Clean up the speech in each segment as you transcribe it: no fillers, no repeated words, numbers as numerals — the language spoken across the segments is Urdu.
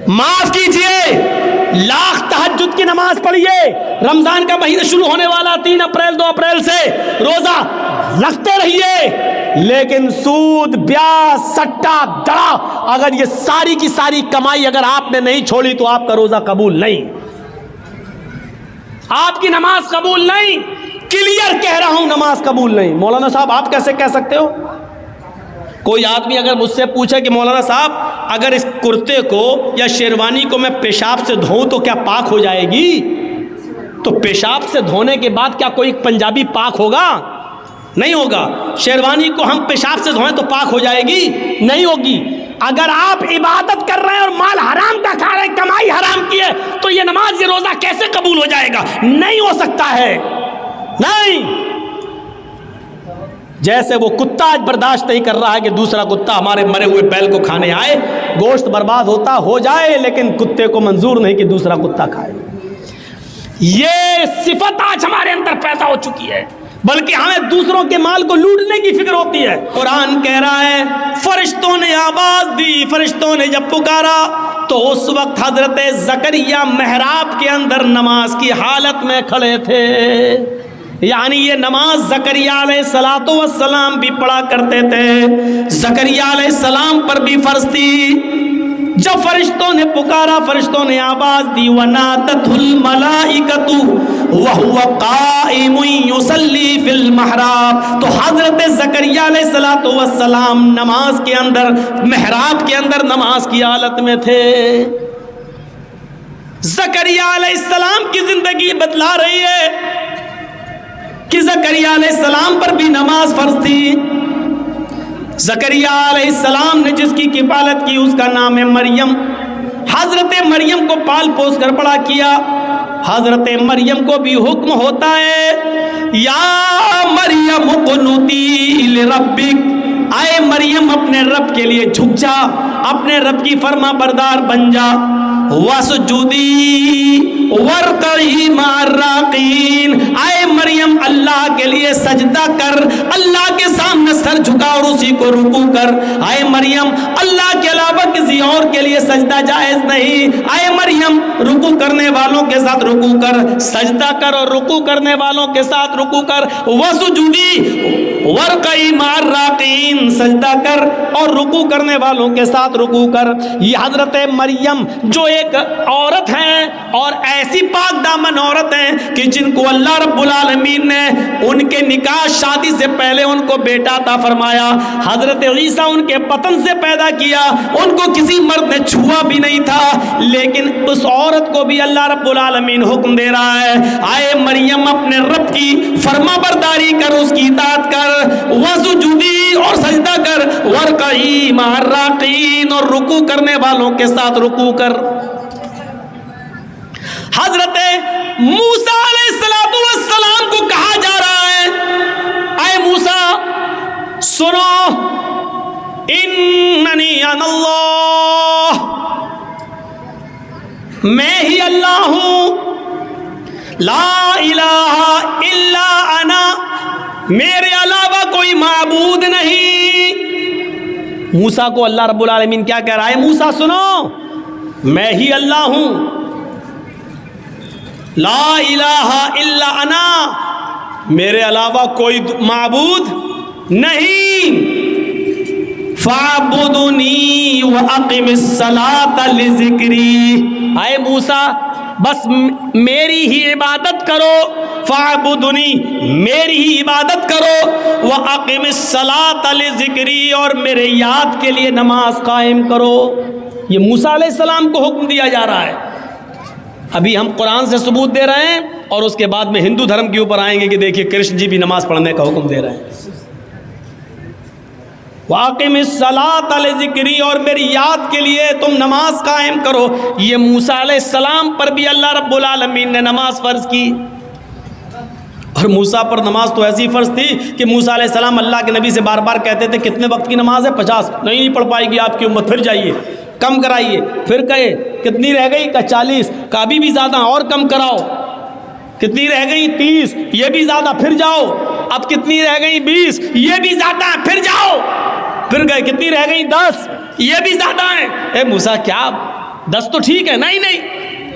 معاف کیجئے، لاکھ تہجد کی نماز پڑھیے، رمضان کا مہینہ شروع ہونے والا 3 اپریل 2 اپریل سے روزہ رکھتے رہیے، لیکن سود، بیاج، سٹا، دڑا، اگر یہ ساری کی ساری کمائی اگر آپ نے نہیں چھوڑی تو آپ کا روزہ قبول نہیں، آپ کی نماز قبول نہیں، کلیئر کہہ رہا ہوں، نماز قبول نہیں۔ مولانا صاحب آپ کیسے کہہ سکتے ہو؟ کوئی آدمی اگر مجھ سے پوچھے کہ مولانا صاحب اگر اس کرتے کو یا شیروانی کو میں پیشاب سے دھوؤں تو کیا پاک ہو جائے گی؟ تو پیشاب سے دھونے کے بعد کیا کوئی پنجابی پاک ہوگا؟ نہیں ہوگا۔ شیروانی کو ہم پیشاب سے دھوئیں تو پاک ہو جائے گی؟ نہیں ہوگی۔ اگر آپ عبادت کر رہے ہیں اور مال حرام کا کھا رہے ہیں، کمائی حرام کی ہے، تو یہ نماز، یہ روزہ کیسے قبول ہو جائے گا؟ نہیں ہو سکتا ہے، نہیں۔ جیسے وہ کتا آج برداشت نہیں کر رہا ہے کہ دوسرا کتا ہمارے مرے ہوئے بیل کو کھانے آئے، گوشت برباد ہوتا ہو جائے، لیکن کتے کو منظور نہیں کہ دوسرا کتا کھائے۔ یہ صفت آج ہمارے اندر پیدا ہو چکی ہے، بلکہ ہمیں دوسروں کے مال کو لوٹنے کی فکر ہوتی ہے۔ قرآن کہہ رہا ہے فرشتوں نے آواز دی، فرشتوں نے جب پکارا تو اس وقت حضرت زکریا محراب کے اندر نماز کی حالت میں کھڑے تھے۔ یعنی یہ نماز زکریا علیہ السلام بھی پڑھا کرتے تھے، زکریا علیہ السلام پر بھی فرض تھی۔ جب فرشتوں نے پکارا، فرشتوں نے آواز دی، وَنَادَتْهُ الْمَلَائِكَةُ وَهُوَ قَائِمٌ يُصَلِّي فِي الْمِحْرَابِ، تو حضرت زکریا علیہ السلام نماز کے اندر، محراب کے اندر نماز کی حالت میں تھے۔ زکریا علیہ السلام کی زندگی بتلا رہی ہے کہ زکریا علیہ السلام پر بھی نماز فرض تھی۔ زکریا علیہ السلام نے جس کی کفالت کی اس کا نام ہے مریم۔ حضرت مریم کو پال پوس کر بڑا کیا۔ حضرت مریم کو بھی حکم ہوتا ہے یا مریم اقنتی لربک، آئے مریم اپنے رب کے لیے جھک جا، اپنے رب کی فرما بردار بن جا۔ وَسُجُودِي وَارْكَعِي مَعَ الرَّاكِعِينَ، آئے مریم اللہ کے لیے سجدہ کر، اللہ کے سامنے سر جھکا اور اسی کو رکوع کر۔ آئے مریم اللہ کے علاوہ کسی اور کے لیے سجدہ جائز نہیں۔ آئے مریم رکوع کرنے والوں کے ساتھ رکوع کر، سجدہ کر اور رکوع کرنے والوں کے ساتھ رکوع کر۔ وَسُجُودِي وَارْكَعِي مَعَ الرَّاكِعِينَ، سجدہ کر اور رکوع کرنے والوں کے ساتھ رکوع کر۔ یہ حضرت مریم جو ایک عورت ہیں اور ایسی پاک دامن عورت ہیں کہ جن کو اللہ رب العالمین نے ان کے نکاح شادی سے پہلے ان کو بیٹا عطا فرمایا۔ حضرت عیسیٰ ان کے بطن سے پیدا کیا، ان کو کسی مرد نے چھوا بھی نہیں تھا، لیکن اس عورت کو بھی اللہ رب العالمین حکم دے رہا ہے آئے مریم اپنے رب کی فرما برداری کر، اس کی اطاعت کر، وسجودی اور سجدہ کر، وارکعی مع الراکعین اور رکوع کرنے والوں کے ساتھ رکوع کر۔ حضرت موسیٰ علیہ السلام کو کہا جا رہا ہے اے موسیٰ سنو، اننی انا اللہ، میں ہی اللہ ہوں، لا الہ الا انا، میرے علاوہ کوئی معبود نہیں۔ موسیٰ کو اللہ رب العالمین کیا کہہ رہا ہے؟ موسیٰ سنو، میں ہی اللہ ہوں، لا الہ الا انا، میرے علاوہ کوئی معبود نہیں، فاعبدنی واقم الصلاۃ لذکری، اے موسیٰ بس میری ہی عبادت کرو، فاعبدنی میری ہی عبادت کرو، واقم الصلاۃ لذکری اور میرے یاد کے لیے نماز قائم کرو۔ یہ موسیٰ علیہ السلام کو حکم دیا جا رہا ہے۔ ابھی ہم قرآن سے ثبوت دے رہے ہیں اور اس کے بعد میں ہندو دھرم کے اوپر آئیں گے کہ دیکھیے کرشن جی بھی نماز پڑھنے کا حکم دے رہے ہیں۔ واقم الصلاۃ لذکری اور میری یاد کے لیے تم نماز قائم کرو۔ یہ موسیٰ علیہ السلام پر بھی اللہ رب العالمین نے نماز فرض کی، اور موسیٰ پر نماز تو ایسی فرض تھی کہ موسیٰ علیہ السلام اللہ کے نبی سے بار بار کہتے تھے کتنے وقت کی نماز ہے؟ 50۔ نہیں پڑھ پائے گی آپ کی امت، پھر جائیے کم کرائیے، پھر کہے کتنی رہ گئی؟ کہ 40۔ کہ ابھی بھی زیادہ، اور کم کراؤ۔ کتنی رہ گئی؟ 30۔ یہ بھی زیادہ، پھر جاؤ۔ اب کتنی رہ گئی؟ 20۔ یہ بھی زیادہ، پھر جاؤ۔ پھر گئے کتنی رہ گئی؟ 10۔ یہ بھی زیادہ ہیں۔ اے موسیٰ کیا 10 تو ٹھیک ہے، نہیں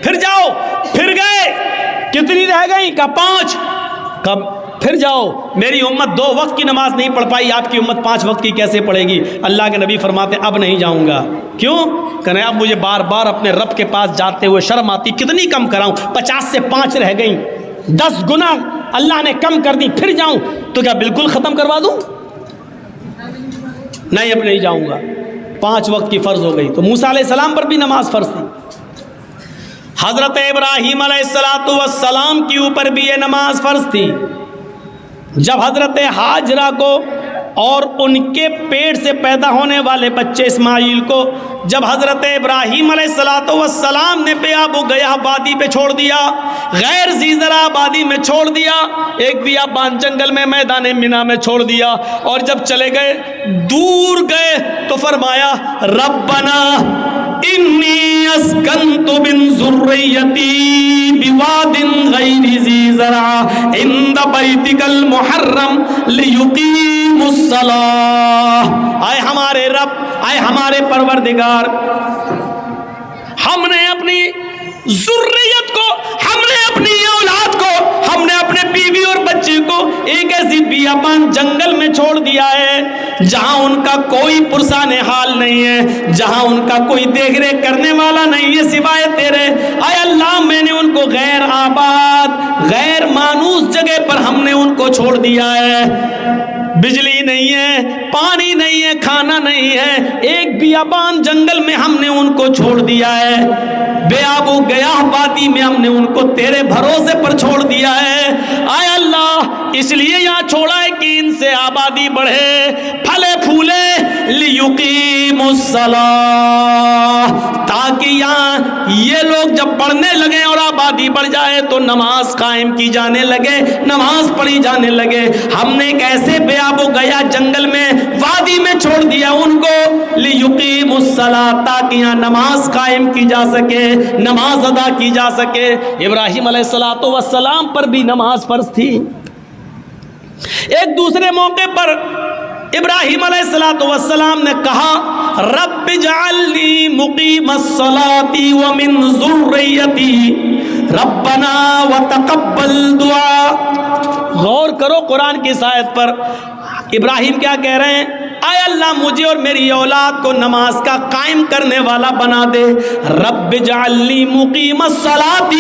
پھر جاؤ، پھر گئے، کتنی رہ گئی؟ کہا 5. کب؟ پھر جاؤ، میری امت 2 وقت کی نماز نہیں پڑھ پائی، آپ کی امت 5 وقت کی کیسے پڑھے گی؟ اللہ کے نبی فرماتے اب نہیں جاؤں گا. کیوں؟ کہ اب مجھے بار بار اپنے رب کے پاس جاتے ہوئے شرم آتی، کتنی کم کراؤں؟ 50 سے 5 رہ گئیں، 10 گنا اللہ نے کم کر دی، پھر جاؤں تو کیا بالکل ختم کروا دوں؟ نہیں، اب نہیں جاؤں گا. 5 وقت کی فرض ہو گئی. تو موسیٰ علیہ السلام پر بھی نماز فرض تھی، حضرت ابراہیم علیہ السلام کے اوپر بھی یہ نماز فرض تھی. جب حضرت ہاجرہ کو اور ان کے پیٹ سے پیدا ہونے والے بچے اسماعیل کو جب حضرت ابراہیم علیہ السلام نے بیابو گیا وادی پہ چھوڑ دیا، غیر ذی زرع وادی میں چھوڑ دیا، ایک بیابان جنگل میں میدان منا میں چھوڑ دیا، اور جب چلے گئے دور گئے تو فرمایا ربنا انی اسکنت من ذریتی بواد غیر ذی زرع عند بیتک المحرم لیقیموا الصلاۃ. اے ہمارے رب، اے ہمارے پروردگار، ہم نے اپنی ذریت کو، ہم نے اپنی اولاد کو، ہم نے اپنے بیوی اور بچے کو ایک ایسی بیابان جنگل میں چھوڑ دیا ہے جہاں ان کا کوئی پرسان حال نہیں ہے، جہاں ان کا کوئی دیکھ ریکھ کرنے والا نہیں ہے سوائے تیرے. اے اللہ، میں نے ان کو غیر آباد، غیر مانوس جگہ پر ہم نے ان کو چھوڑ دیا ہے. بجلی نہیں ہے، پانی نہیں ہے، کھانا نہیں ہے، ایک بیابان جنگل میں ہم نے ان کو چھوڑ دیا ہے. بے آب و گیاہ وادی میں ہم نے ان کو تیرے بھروسے پر چھوڑ دیا ہے. اے اللہ، اس لیے یہاں چھوڑا ہے کہ ان سے آبادی بڑھے، پھلے پھولے، لیقیموا الصلاۃ، تاکہ یہاں یہ لوگ جب پڑھنے لگے اور آبادی بڑھ جائے تو نماز قائم کی جانے لگے، نماز پڑھی جانے لگے. ہم نے ایک ایسے بے آب و گیا جنگل میں، وادی میں چھوڑ دیا ان کو، لیقیموا الصلاۃ، تاکہ یہاں نماز قائم کی جا سکے، نماز ادا کی جا سکے. ابراہیم علیہ السلام پر بھی نماز فرض تھی. ایک دوسرے موقع پر ابراہیم علیہ السلام نے کہا رب اجعلنی مقیم الصلاۃ ومن ذریتی ربنا وتقبل دعا. غور کرو قرآن کی اس آیت پر. ابراہیم کیا کہہ رہے ہیں؟ اے اللہ، مجھے اور میری اولاد کو نماز کا قائم کرنے والا بنا دے. رب اجعلنی مقیم الصلاۃ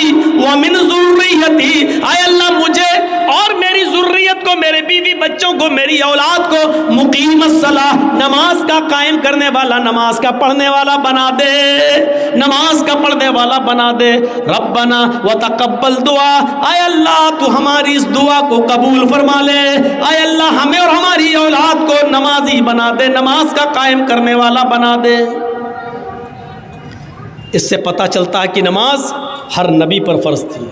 ومن ذریتی، اے اللہ مجھے اور میری ذریت کو، میرے بیوی بچوں کو، میری اولاد کو مقیم الصلاۃ، نماز کا قائم کرنے والا، نماز کا پڑھنے والا بنا دے، نماز کا پڑھنے والا بنا دے. ربنا وتقبل دعا، اے اللہ تو ہماری اس دعا کو قبول فرما لے. اے اللہ ہمیں اور ہماری اولاد کو نمازی بنا دے، نماز کا قائم کرنے والا بنا دے. اس سے پتہ چلتا ہے کہ نماز ہر نبی پر فرض تھی.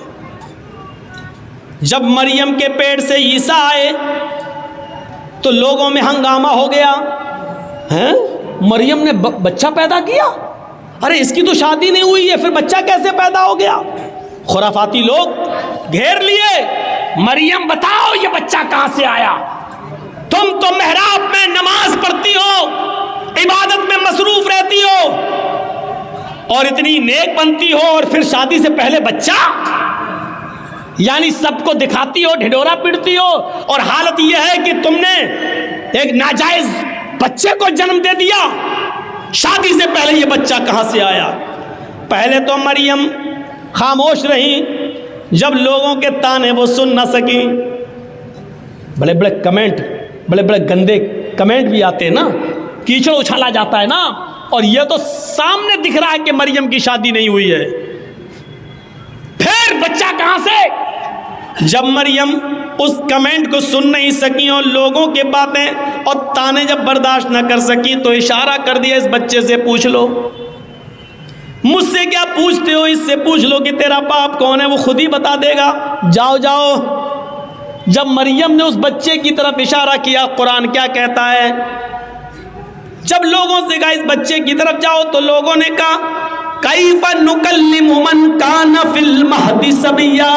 جب مریم کے پیٹ سے عیسیٰ آئے تو لوگوں میں ہنگامہ ہو گیا، ہیں مریم نے بچہ پیدا کیا، ارے اس کی تو شادی نہیں ہوئی ہے، پھر بچہ کیسے پیدا ہو گیا؟ خرافاتی لوگ گھیر لیے، مریم بتاؤ یہ بچہ کہاں سے آیا؟ تم تو محراب میں نماز پڑھتی ہو، عبادت میں مصروف رہتی ہو اور اتنی نیک بنتی ہو، اور پھر شادی سے پہلے بچہ، یعنی سب کو دکھاتی ہو، ڈھڈورا پڑتی ہو، اور حالت یہ ہے کہ تم نے ایک ناجائز بچے کو جنم دے دیا. شادی سے پہلے یہ بچہ کہاں سے آیا؟ پہلے تو مریم خاموش رہی، جب لوگوں کے تانے وہ سن نہ سکی. بڑے بڑے کمنٹ، بڑے بڑے گندے کمنٹ بھی آتے ہیں نا، کیچڑ اچھالا جاتا ہے نا، اور یہ تو سامنے دکھ رہا ہے کہ مریم کی شادی نہیں ہوئی ہے، پھر بچہ کہاں سے؟ جب مریم اس کمنٹ کو سن نہیں سکی اور لوگوں کے باتیں اور تانے جب برداشت نہ کر سکی تو اشارہ کر دیا اس بچے سے پوچھ لو. مجھ سے کیا پوچھتے ہو؟ اس سے پوچھ لو کہ تیرا باپ کون ہے، وہ خود ہی بتا دے گا. جاؤ جاؤ. جب مریم نے اس بچے کی طرف اشارہ کیا، قرآن کیا کہتا ہے؟ جب لوگوں سے کہا اس بچے کی طرف جاؤ تو لوگوں نے کہا کیف نکلم من کان فی المہد صبیا.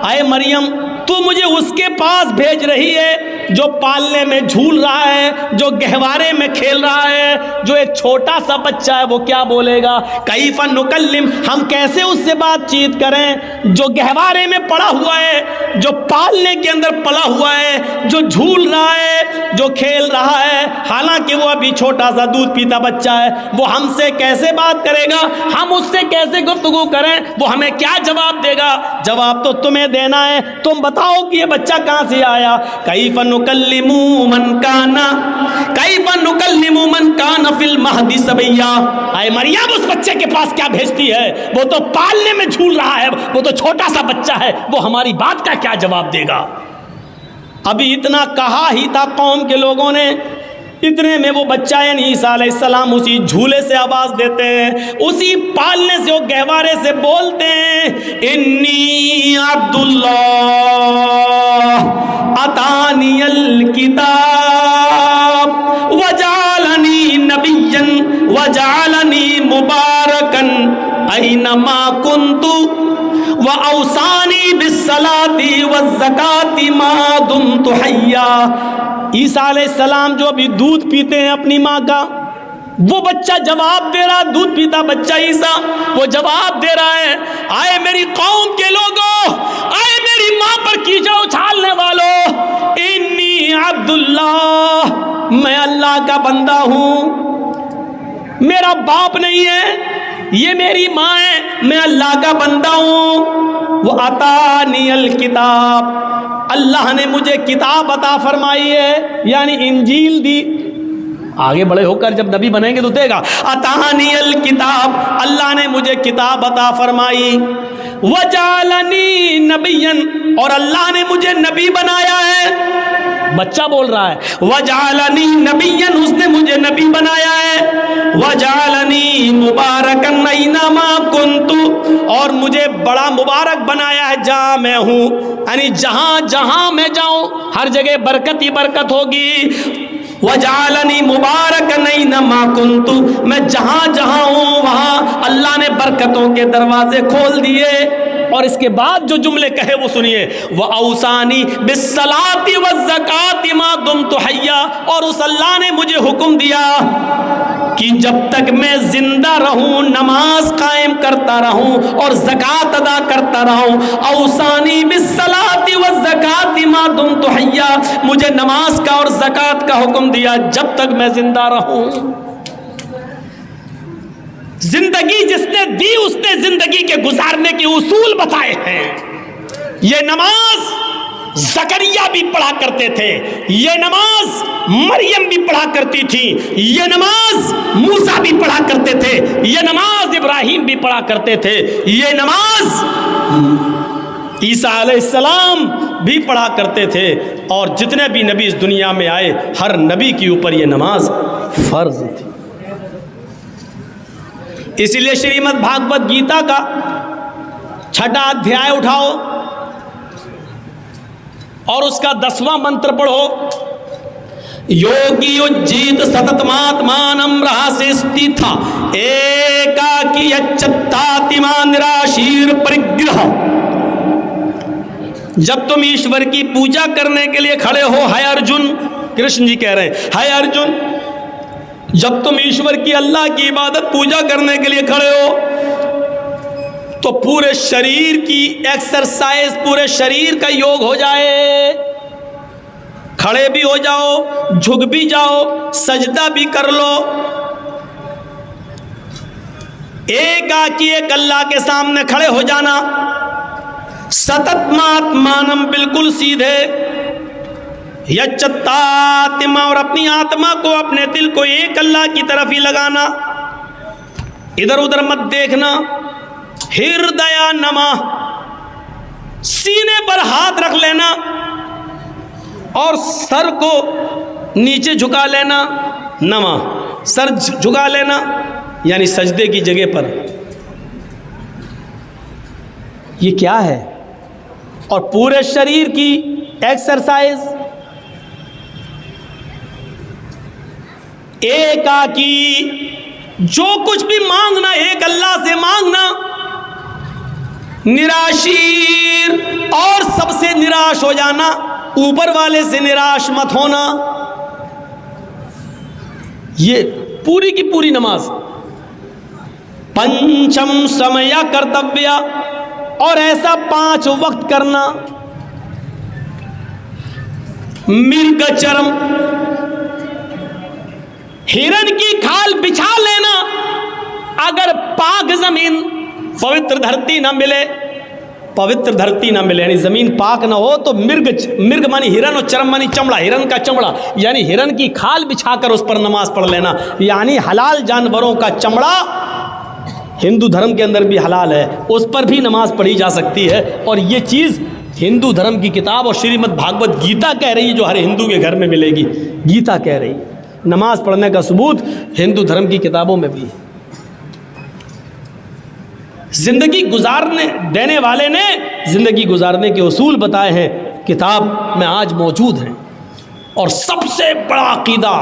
اے مریم، تو مجھے اس کے پاس بھیج رہی ہے جو پالنے میں جھول رہا ہے، جو گہوارے میں کھیل رہا ہے، جو ایک چھوٹا سا بچہ ہے، وہ کیا بولے گا؟ کیف نکلم، ہم کیسے اس سے بات چیت کریں جو گہوارے میں پڑا ہوا ہے، جو پالنے کے اندر پلا ہوا ہے، جو جھول رہا ہے، جو کھیل رہا ہے، حالانکہ وہ ابھی چھوٹا سا دودھ پیتا بچہ ہے، وہ ہم سے کیسے بات کرے گا؟ ہم اس سے کیسے گفتگو کریں؟ وہ ہمیں کیا جواب دے گا؟ جواب تو تمہیں دینا ہے، تم بتاؤ کہ یہ بچہ کہاں سے آیا؟ کیف نکلم من کان فی المہد صبیا، اے مریم اس بچے کے پاس کیا بھیجتی ہے؟ وہ تو پالنے میں جھول رہا ہے، وہ تو چھوٹا سا بچہ ہے، وہ ہماری بات کا کیا جواب دے گا؟ ابھی اتنا کہا ہی تھا قوم کے لوگوں نے، اتنے میں وہ بچہ یعنی عیسیٰ علیہ السلام اسی جھولے سے آواز دیتے ہیں، اسی پالنے سے، وہ گہوارے سے بولتے ہیں، انی عبداللہ اتانی الکتاب وجعلنی نبیا وجعلنی مبارکا اینما کنت وَأَوْصَانِي بِالصَّلَاةِ وَالزَّكَاةِ مَا دُمْتُ حَيًّا۔ عیسیٰ علیہ السلام جو ابھی دودھ پیتے ہیں اپنی ماں کا، وہ بچہ جواب دے رہا، دودھ پیتا بچہ عیسیٰ وہ جواب دے رہا ہے، آئے میری قوم کے لوگوں، آئے میری ماں پر کیچڑ اچھالنے والوں، انی عبداللہ، میں اللہ کا بندہ ہوں، میرا باپ نہیں ہے، یہ میری ماں ہے، میں اللہ کا بندہ ہوں۔ وہ اتانی الکتاب، اللہ نے مجھے کتاب عطا فرمائی ہے، یعنی انجیل دی، آگے بڑے ہو کر جب نبی بنیں گے تو دے گا، اتانی الکتاب، اللہ نے مجھے کتاب عطا فرمائی، وجعلنی نبیا، اور اللہ نے مجھے نبی بنایا ہے، بچہ بول رہا ہے، وجعلنی نبیا، اس نے مجھے نبی بنایا ہے، وجعلنی مبارکا اینما کنت، اور مجھے بڑا مبارک بنایا ہے جہاں میں ہوں، یعنی جہاں جہاں میں جاؤں ہر جگہ برکت ہی برکت ہوگی، وجعلنی مبارکا اینما کنت، میں جہاں جہاں ہوں وہاں اللہ نے برکتوں کے دروازے کھول دیے۔ اور اس کے بعد جو جملے کہے وہ سنیے، وَأَوْصَانِي بِالصَّلَاةِ وَالزَّكَاةِ مَا دُمْتُ حَيًّا، اور اس اللہ نے مجھے حکم دیا کہ جب تک میں زندہ رہوں نماز قائم کرتا رہوں اور زکوٰۃ ادا کرتا رہوں۔ اوصانی بالصلاۃ والزکوٰۃ ما دمت حیا، مجھے نماز کا اور زکوٰۃ کا حکم دیا جب تک میں زندہ رہوں۔ زندگی جس نے دی اس نے زندگی کے گزارنے کے اصول بتائے ہیں۔ یہ نماز زکریا بھی پڑھا کرتے تھے، یہ نماز مریم بھی پڑھا کرتی تھی، یہ نماز موسیٰ بھی پڑھا کرتے تھے، یہ نماز ابراہیم بھی پڑھا کرتے تھے، یہ نماز عیسیٰ علیہ السلام بھی پڑھا کرتے تھے، اور جتنے بھی نبی اس دنیا میں آئے ہر نبی کے اوپر یہ نماز فرض تھی۔ اسی لیے شریمد بھاگوت گیتا کا 6واں ادھیائے اٹھاؤ اور اس کا 10واں منتر پڑھو، یوگی اجیت ستتماتمانم رہاسیستی تھا ایکاکی اچتاتما نراشیر پرگرہ۔ جب تم ایشور کی پوجا کرنے کے لیے کھڑے ہو، ہے ارجن، کرشن جی کہہ رہے ہیں، ہے ارجن، جب تم ایشور کی اللہ کی عبادت پوجا کرنے کے لیے کھڑے ہو تو پورے شریر کی ایکسرسائز، پورے شریر کا یوگ ہو جائے، کھڑے بھی ہو جاؤ، جھک بھی جاؤ، سجدہ بھی کر لو، ایک آکی ایک اللہ کے سامنے کھڑے ہو جانا، ستتماتمانم بالکل سیدھے، یچتاتما، اور اپنی آتما کو، اپنے دل کو ایک اللہ کی طرف ہی لگانا، ادھر ادھر مت دیکھنا، ہردیا نما، سینے پر ہاتھ رکھ لینا اور سر کو نیچے جھکا لینا، نما سر جھکا لینا یعنی سجدے کی جگہ پر۔ یہ کیا ہے؟ اور پورے شریر کی ایکسرسائز، ایک آکی، جو کچھ بھی مانگنا ایک اللہ سے مانگنا، نراشیر، اور سب سے نراش ہو جانا، اوپر والے سے نراش مت ہونا. یہ پوری کی پوری نماز. پنچم سمیا کرتویہ، اور ایسا 5 وقت کرنا. مرگ چرم، ہرن کی کھال بچھا لینا. اگر پاک زمین پوتر دھرتی نہ ملے، پوتر دھرتی نہ ملے یعنی زمین پاک نہ ہو تو مرگ مانی ہرن اور چرم مانی چمڑا، ہرن کا چمڑا یعنی ہرن کی کھال بچھا کر اس پر نماز پڑھ لینا. یعنی حلال جانوروں کا چمڑا ہندو دھرم کے اندر بھی حلال ہے، اس پر بھی نماز پڑھی جا سکتی ہے. اور یہ چیز ہندو دھرم کی کتاب اور شریمد بھاگوت گیتا کہہ رہی ہے، جو ہر ہندو کے گھر میں ملے گی. گیتا کہہ رہی ہے. نماز پڑھنے کا ثبوت ہندو دھرم کی کتابوں میں بھی ہے. زندگی گزارنے دینے والے نے زندگی گزارنے کے اصول بتائے ہیں، کتاب میں آج موجود ہیں. اور سب سے بڑا عقیدہ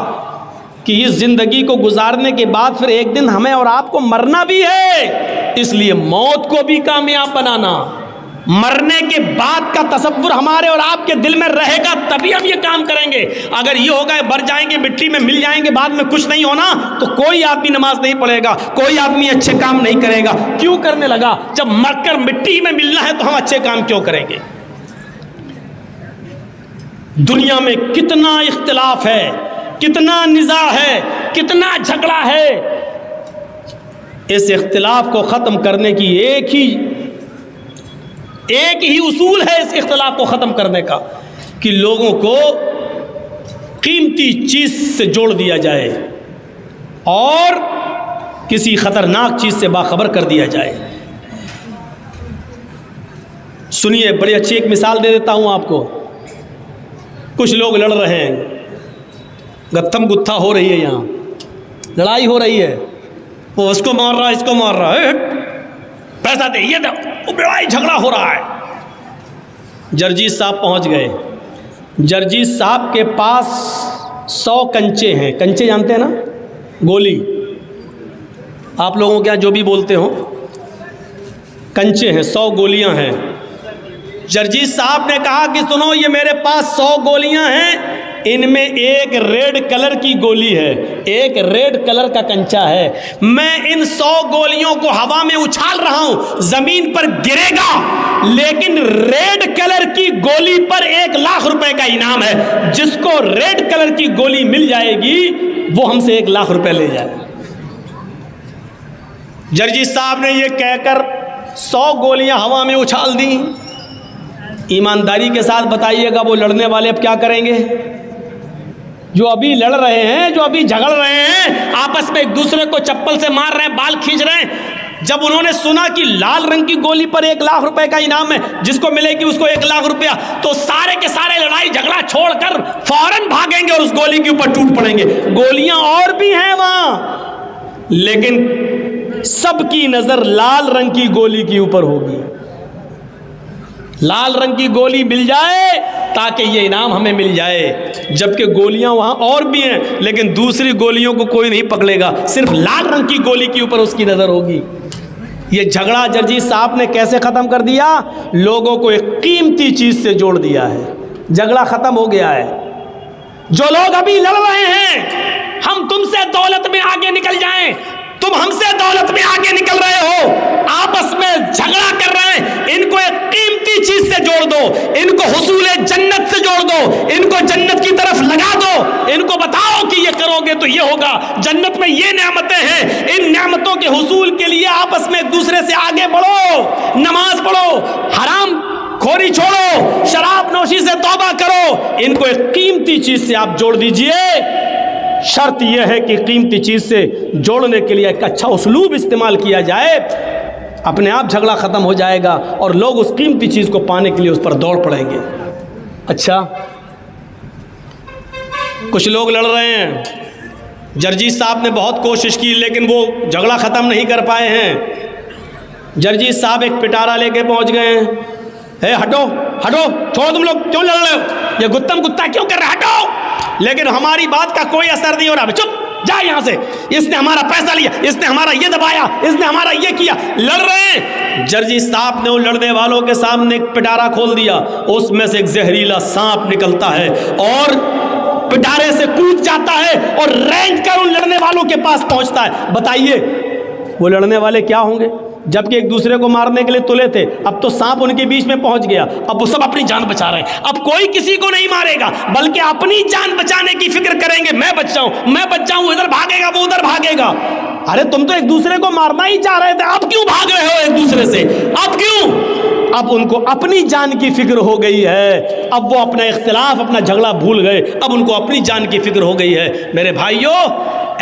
کہ اس زندگی کو گزارنے کے بعد پھر ایک دن ہمیں اور آپ کو مرنا بھی ہے، اس لیے موت کو بھی کامیاب بنانا. مرنے کے بعد کا تصور ہمارے اور آپ کے دل میں رہے گا تبھی ہم یہ کام کریں گے. اگر یہ ہوگا مر جائیں گے مٹی میں مل جائیں گے بعد میں کچھ نہیں ہونا تو کوئی آدمی نماز نہیں پڑھے گا، کوئی آدمی اچھے کام نہیں کرے گا. کیوں کرنے لگا؟ جب مر کر مٹی میں ملنا ہے تو ہم اچھے کام کیوں کریں گے؟ دنیا میں کتنا اختلاف ہے، کتنا نزاع ہے، کتنا جھگڑا ہے. اس اختلاف کو ختم کرنے کی ایک ہی اصول ہے اس اختلاف کو ختم کرنے کا، کہ لوگوں کو قیمتی چیز سے جوڑ دیا جائے اور کسی خطرناک چیز سے باخبر کر دیا جائے. سنیے، بڑی اچھی ایک مثال دے دیتا ہوں آپ کو. کچھ لوگ لڑ رہے ہیں، گتھم گتھا ہو رہی ہے، یہاں لڑائی ہو رہی ہے، وہ اس کو مار رہا ہے، اس کو مار رہا ہے، پیسہ دے، یہ دے، وہ لڑائی جھگڑا ہو رہا ہے. جرجیت صاحب پہنچ گئے. جرجیت صاحب کے پاس 100 کنچے ہیں. کنچے جانتے ہیں نا؟ گولی. آپ لوگوں کے یہاں جو بھی بولتے ہو، کنچے ہیں، 100 گولیاں ہیں. جرجیت صاحب نے کہا کہ سنو، یہ میرے پاس 100 گولیاں ہیں، ان میں ایک ریڈ کلر کی گولی ہے، ایک ریڈ کلر کا کنچا ہے. میں ان 100 گولیوں کو ہوا میں اچھال رہا ہوں، زمین پر گرے گا، لیکن ریڈ کلر کی گولی پر 1,00,000 روپے کا انعام ہے. جس کو ریڈ کلر کی گولی مل جائے گی وہ ہم سے 1,00,000 روپے لے جائے. جرجیت صاحب نے یہ کہہ کر 100 گولیاں ہوا میں اچھال دیں. ایمانداری کے ساتھ بتائیے گا وہ لڑنے والے اب کیا کریں گے؟ جو ابھی لڑ رہے ہیں، جو ابھی جھگڑ رہے ہیں، آپس میں ایک دوسرے کو چپل سے مار رہے ہیں، بال کھینچ رہے ہیں، جب انہوں نے سنا کہ لال رنگ کی گولی پر 1,00,000 روپے کا انعام ہے، جس کو ملے گی اس کو 1,00,000 روپیہ، تو سارے کے سارے لڑائی جھگڑا چھوڑ کر فوراً بھاگیں گے اور اس گولی کے اوپر ٹوٹ پڑیں گے. گولیاں اور بھی ہیں وہاں، لیکن سب کی نظر لال رنگ کی گولی کے اوپر ہوگی. لال رنگ کی گولی مل جائے تاکہ یہ انعام ہمیں مل جائے، جبکہ گولیاں وہاں اور بھی ہیں لیکن دوسری گولیوں کو کوئی نہیں پکڑے گا، صرف لال رنگ کی گولی کے اوپر اس کی نظر ہوگی. یہ جھگڑا جرجیت صاحب نے کیسے ختم کر دیا؟ لوگوں کو ایک قیمتی چیز سے جوڑ دیا ہے، جھگڑا ختم ہو گیا ہے. جو لوگ ابھی لڑ رہے ہیں، ہم تم سے دولت میں آگے نکل جائیں، تم ہم سے دولت میں آگے نکل رہے ہو، آپس میں جھگڑا کر رہے ہیں، ان کو ایک قیمتی چیز سے جوڑ دو، ان کو حصول جنت سے جوڑ دو، ان کو جنت کی طرف لگا دو، ان کو بتاؤ کہ یہ کرو گے تو یہ ہوگا، جنت میں یہ نعمتیں ہیں، ان نعمتوں کے حصول کے لیے آپس میں ایک دوسرے سے آگے بڑھو، نماز پڑھو، حرام خوری چھوڑو، شراب نوشی سے توبہ کرو. ان کو ایک قیمتی چیز سے آپ جوڑ دیجئے. شرط یہ ہے کہ قیمتی چیز سے جوڑنے کے لیے ایک اچھا اسلوب استعمال کیا جائے، اپنے آپ جھگڑا ختم ہو جائے گا اور لوگ اس قیمتی چیز کو پانے کے لیے اس پر دوڑ پڑیں گے. اچھا، کچھ لوگ لڑ رہے ہیں، جرجیت صاحب نے بہت کوشش کی لیکن وہ جھگڑا ختم نہیں کر پائے ہیں. جرجیت صاحب ایک پٹارا لے کے پہنچ گئے ہیں. ہٹو ہٹو، چھوڑو، تم لوگ کیوں لڑ رہے ہو؟ یہ گتم گتا کیوں کر رہے؟ ہٹو. لیکن ہماری بات کا کوئی اثر نہیں ہو رہا. چپ، جا یہاں سے، اس نے ہمارا پیسہ لیا، اس نے ہمارا یہ دبایا، اس نے ہمارا یہ کیا. لڑ رہے ہیں. جرجی سانپ نے ان لڑنے والوں کے سامنے ایک پٹارا کھول دیا، اس میں سے ایک زہریلا سانپ نکلتا ہے اور پٹارے سے کود جاتا ہے اور رینج کر ان لڑنے والوں کے پاس پہنچتا ہے۔ بتائیے وہ لڑنے والے کیا ہوں گے؟ جبکہ ایک دوسرے کو مارنے کے لیے تلے تھے، اب تو سانپ ان کے بیچ میں پہنچ گیا، اب وہ سب اپنی جان بچا رہے ہیں۔ اب کوئی کسی کو نہیں مارے گا بلکہ اپنی جان بچانے کی فکر کریں گے، میں بچ جاؤں، ادھر بھاگے گا وہ ادھر بھاگے گا۔ ارے تم تو ایک دوسرے کو مارنا ہی چاہ رہے تھے، اب کیوں بھاگ رہے ہو ایک دوسرے سے؟ اب کیوں؟ اب ان کو اپنی جان کی فکر ہو گئی ہے، اب وہ اپنا اختلاف اپنا جھگڑا بھول گئے، اب ان کو اپنی جان کی فکر ہو گئی ہے۔ میرے بھائیوں،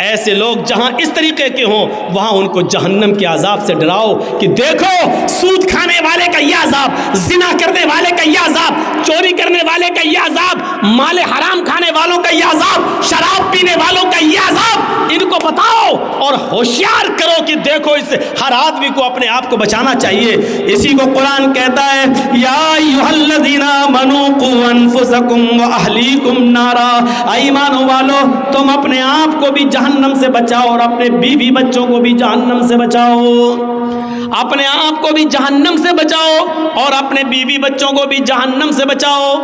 ایسے لوگ جہاں اس طریقے کے ہوں وہاں ان کو جہنم کے عذاب سے ڈراؤ کہ دیکھو سود کھانے والے کا یہ عذاب، زنا کرنے والے کا یہ عذاب، چوری کرنے والے کا یہ عذاب، مال حرام کھانے والوں کا یہ عذاب، شراب پینے والوں کا یہ عذاب، ان کو بتاؤ اور ہوشیار کرو کہ دیکھو اس سے ہر آدمی کو اپنے آپ کو بچانا چاہیے۔ اسی کو قرآن کہتا ہے یا ایھا الذین آمنوا قوا انفسکم واہلیکم نارا، ایمان والو تم اپنے آپ کو بھی جہنم سے بچاؤ اور اپنے بیوی بچوں کو بھی جہنم سے بچاؤ، اپنے آپ کو بھی جہنم سے بچاؤ اور اپنے بیوی بچوں کو بھی جہنم سے بچاؤ۔